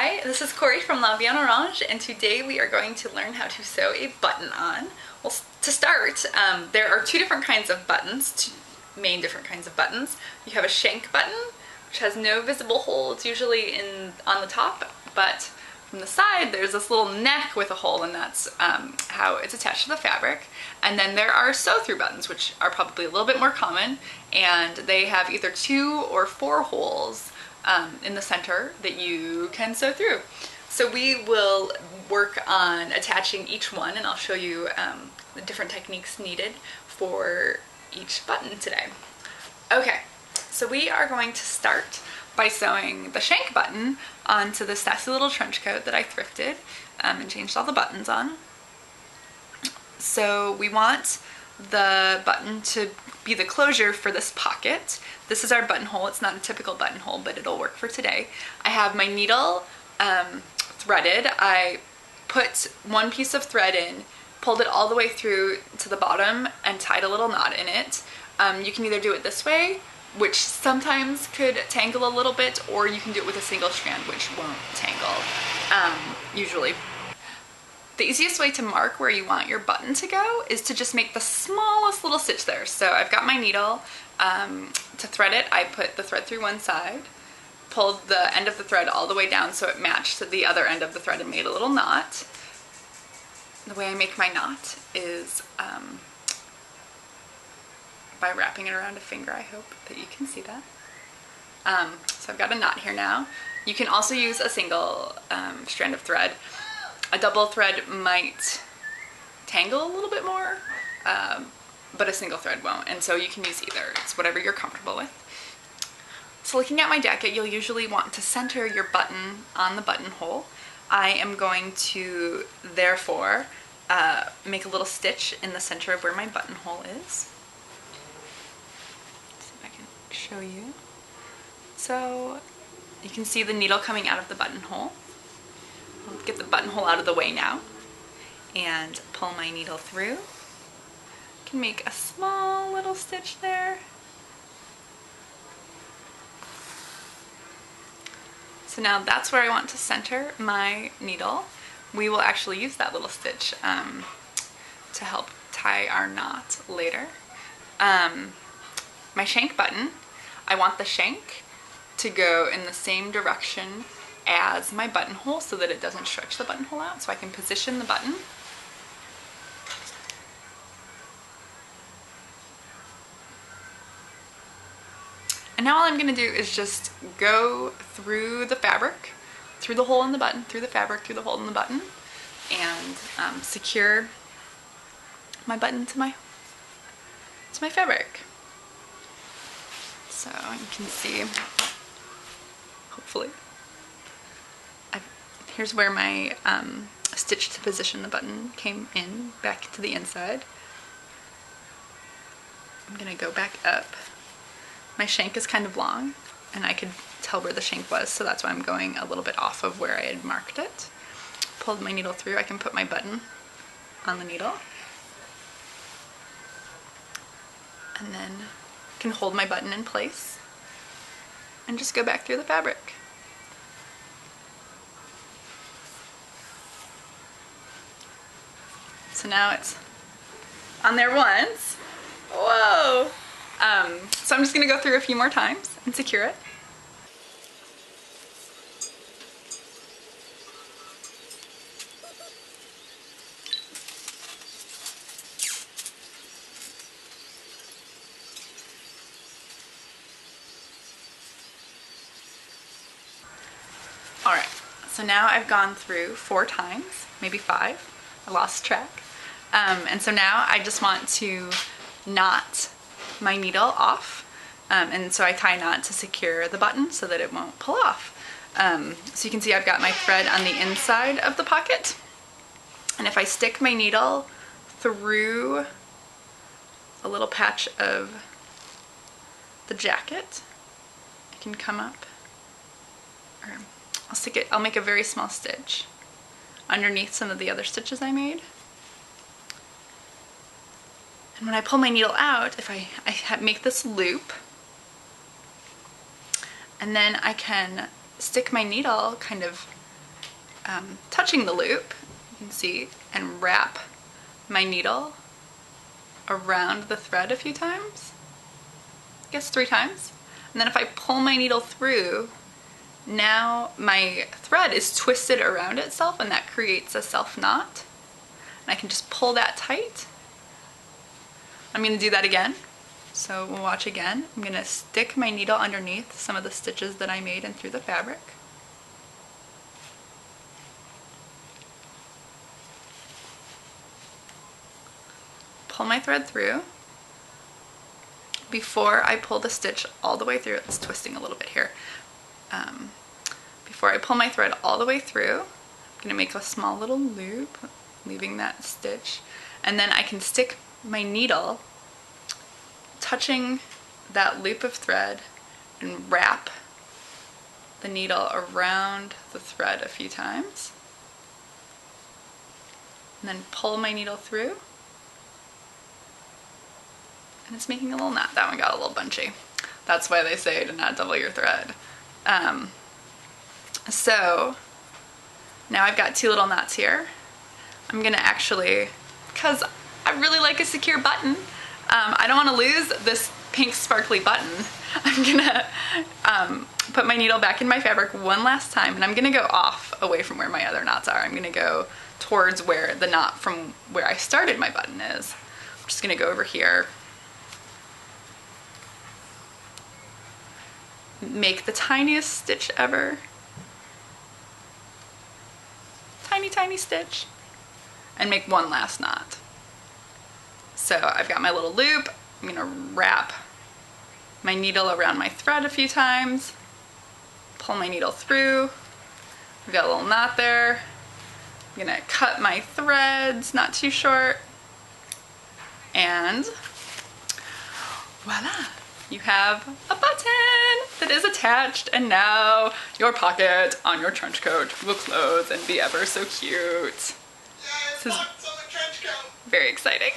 Hi, this is Corey from La Vie en Orange, and today we are going to learn how to sew a button on. Well, to start, there are two different kinds of buttons, two main different kinds of buttons. You have a shank button, which has no visible hole. It's usually on the top, but from the side there's this little neck with a hole, and that's how it's attached to the fabric. And then there are sew-through buttons, which are probably a little bit more common, and they have either 2 or 4 holes in the center that you can sew through. So we will work on attaching each one, and I'll show you the different techniques needed for each button today. Okay, so we are going to start by sewing the shank button onto this sassy little trench coat that I thrifted and changed all the buttons on. So we want the button to be the closure for this pocket. This is our buttonhole. It's not a typical buttonhole, but it'll work for today. I have my needle threaded. I put one piece of thread in, pulled it all the way through to the bottom, and tied a little knot in it. You can either do it this way, which sometimes could tangle a little bit, or you can do it with a single strand, which won't tangle, usually. The easiest way to mark where you want your button to go is to just make the smallest little stitch there. So I've got my needle. To thread it, I put the thread through one side, pulled the end of the thread all the way down so it matched to the other end of the thread and made a little knot. The way I make my knot is by wrapping it around a finger. I hope that you can see that. So I've got a knot here now. You can also use a single strand of thread. A double thread might tangle a little bit more, but a single thread won't, and so you can use either. It's whatever you're comfortable with. So looking at my jacket, you'll usually want to center your button on the buttonhole. I am going to, therefore, make a little stitch in the center of where my buttonhole is. Let's see if I can show you. So you can see the needle coming out of the buttonhole. I'll get the buttonhole out of the way now and pull my needle through. Can make a small little stitch there. So now that's where I want to center my needle. We will actually use that little stitch to help tie our knot later. My shank button, I want the shank to go in the same direction as my buttonhole so that it doesn't stretch the buttonhole out, so I can position the button. And now all I'm going to do is just go through the fabric, through the hole in the button, through the fabric, through the hole in the button, and secure my button to my fabric. So you can see, hopefully, here's where my stitch to position the button came in, back to the inside. I'm going to go back up. My shank is kind of long, and I could tell where the shank was, so that's why I'm going a little bit off of where I had marked it. Pulled my needle through. I can put my button on the needle, and then can hold my button in place and just go back through the fabric. So now it's on there once. Whoa! So I'm just going to go through a few more times and secure it. Alright, so now I've gone through 4 times, maybe 5. I lost track. And so now I just want to knot my needle off, and so I tie a knot to secure the button so that it won't pull off. So you can see I've got my thread on the inside of the pocket, and if I stick my needle through a little patch of the jacket, I can come up, or I'll make a very small stitch underneath some of the other stitches I made. And when I pull my needle out, if I make this loop, and then I can stick my needle kind of touching the loop, you can see, and wrap my needle around the thread a few times. I guess 3 times. And then if I pull my needle through, now my thread is twisted around itself and that creates a self knot. And I can just pull that tight. I'm going to do that again. So we'll watch again. I'm going to stick my needle underneath some of the stitches that I made and through the fabric. Pull my thread through. Before I pull the stitch all the way through, it's twisting a little bit here. Before I pull my thread all the way through, I'm going to make a small little loop, leaving that stitch, and then I can stick my needle touching that loop of thread and wrap the needle around the thread a few times, and then pull my needle through. And it's making a little knot. That one got a little bunchy. That's why they say to not double your thread. So now I've got 2 little knots here. I'm gonna actually, because I really like a secure button, I don't want to lose this pink sparkly button. I'm gonna put my needle back in my fabric one last time, and I'm gonna go off away from where my other knots are. I'm gonna go towards where the knot from where I started my button is. I'm just gonna go over here, make the tiniest stitch ever. Tiny stitch, and make one last knot. So I've got my little loop. I'm gonna wrap my needle around my thread a few times, pull my needle through. I've got a little knot there. I'm gonna cut my threads not too short, and voila! You have a button that is attached, and now your pocket on your trench coat will close and be ever so cute. This is very exciting.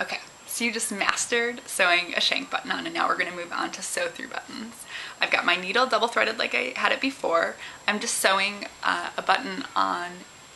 Okay, so you just mastered sewing a shank button on, and now we're going to move on to sew through buttons. I've got my needle double threaded like I had it before. I'm just sewing a button on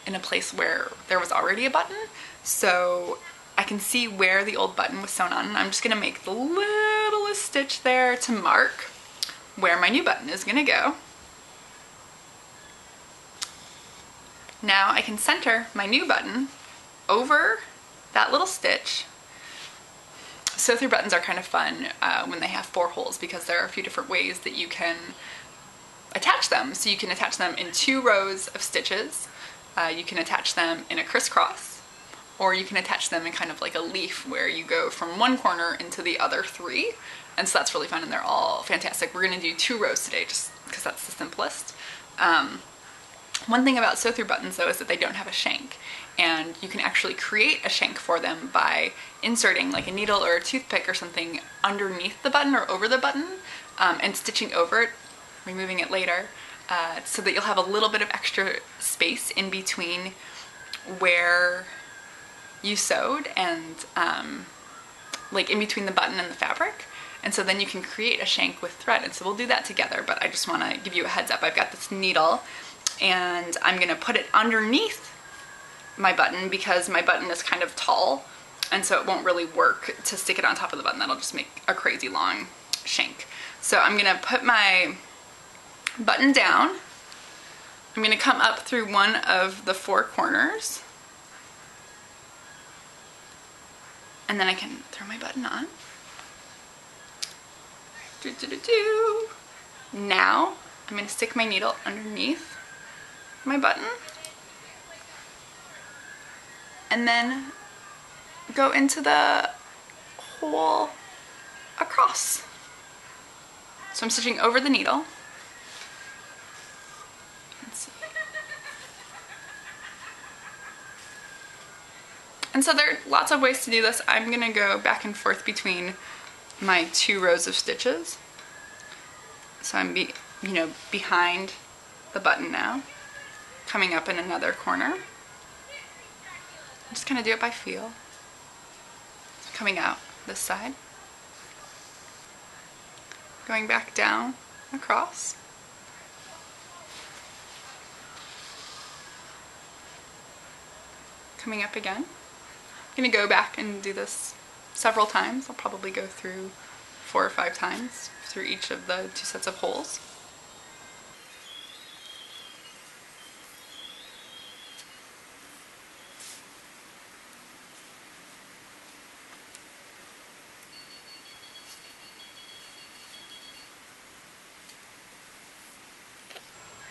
in a place where there was already a button, so I can see where the old button was sewn on, and I'm just going to make the littlest stitch there to mark where my new button is going to go. Now I can center my new button over that little stitch. Sew through buttons are kind of fun when they have 4 holes, because there are a few different ways that you can attach them. So you can attach them in 2 rows of stitches, you can attach them in a crisscross, or you can attach them in kind of like a leaf where you go from one corner into the other 3. And so that's really fun, and they're all fantastic. We're gonna do 2 rows today just because that's the simplest. One thing about sew through buttons though is that they don't have a shank, and you can actually create a shank for them by inserting like a needle or a toothpick or something underneath the button or over the button, and stitching over it, removing it later, so that you'll have a little bit of extra space in between where you sewed and like in between the button and the fabric. And so then you can create a shank with thread, and so we'll do that together, but I just want to give you a heads up. I've got this needle and I'm going to put it underneath my button because my button is kind of tall, and so it won't really work to stick it on top of the button. That'll just make a crazy long shank. So I'm going to put my button down. I'm going to come up through one of the 4 corners, and then I can throw my button on. Now I'm going to stick my needle underneath my button and then go into the hole across. So I'm stitching over the needle. Let's see. And so there are lots of ways to do this. I'm going to go back and forth between my 2 rows of stitches. So I'm behind the button now, coming up in another corner. I'm just gonna do it by feel. Coming out this side, going back down across, coming up again. I'm gonna go back and do this several times. I'll probably go through 4 or 5 times through each of the 2 sets of holes.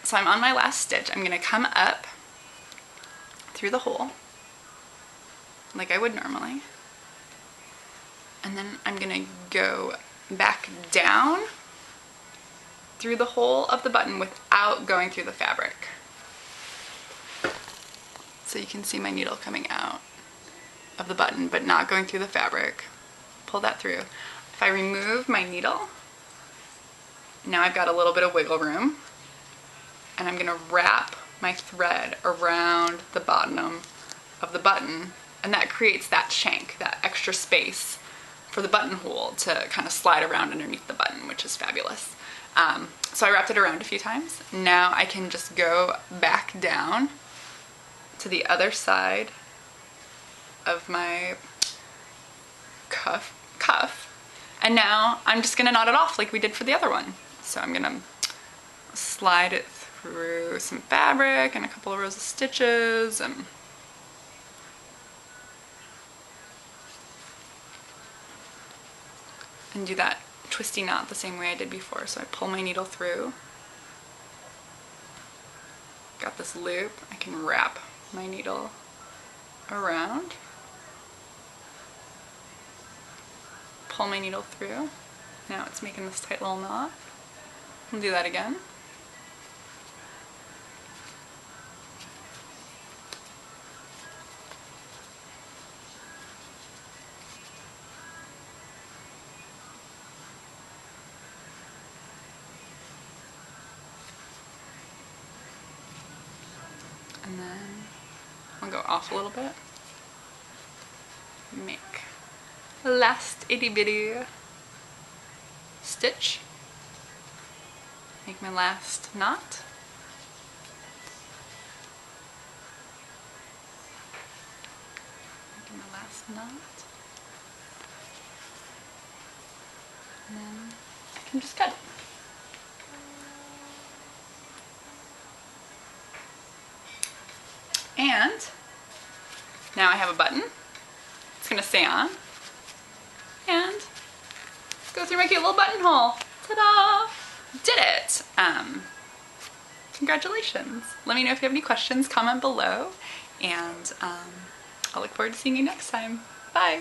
So I'm on my last stitch. I'm gonna come up through the hole like I would normally. And then I'm gonna go back down through the hole of the button without going through the fabric. So you can see my needle coming out of the button but not going through the fabric. Pull that through. If I remove my needle, now I've got a little bit of wiggle room, and I'm gonna wrap my thread around the bottom of the button, and that creates that shank, that extra space for the buttonhole to kind of slide around underneath the button, which is fabulous. So I wrapped it around a few times. Now I can just go back down to the other side of my cuff, and now I'm just gonna knot it off like we did for the other one. So I'm gonna slide it through some fabric and a couple of rows of stitches, and do that twisty knot the same way I did before. So I pull my needle through, got this loop, I can wrap my needle around, pull my needle through. Now it's making this tight little knot. I'll do that again. And then I'll go off a little bit. Make a last itty bitty stitch. Make my last knot. Make my last knot. And then I can just cut it. And now I have a button. It's gonna stay on and go through my cute little buttonhole. Ta-da! Did it! Congratulations. Let me know if you have any questions, comment below, and I'll look forward to seeing you next time. Bye!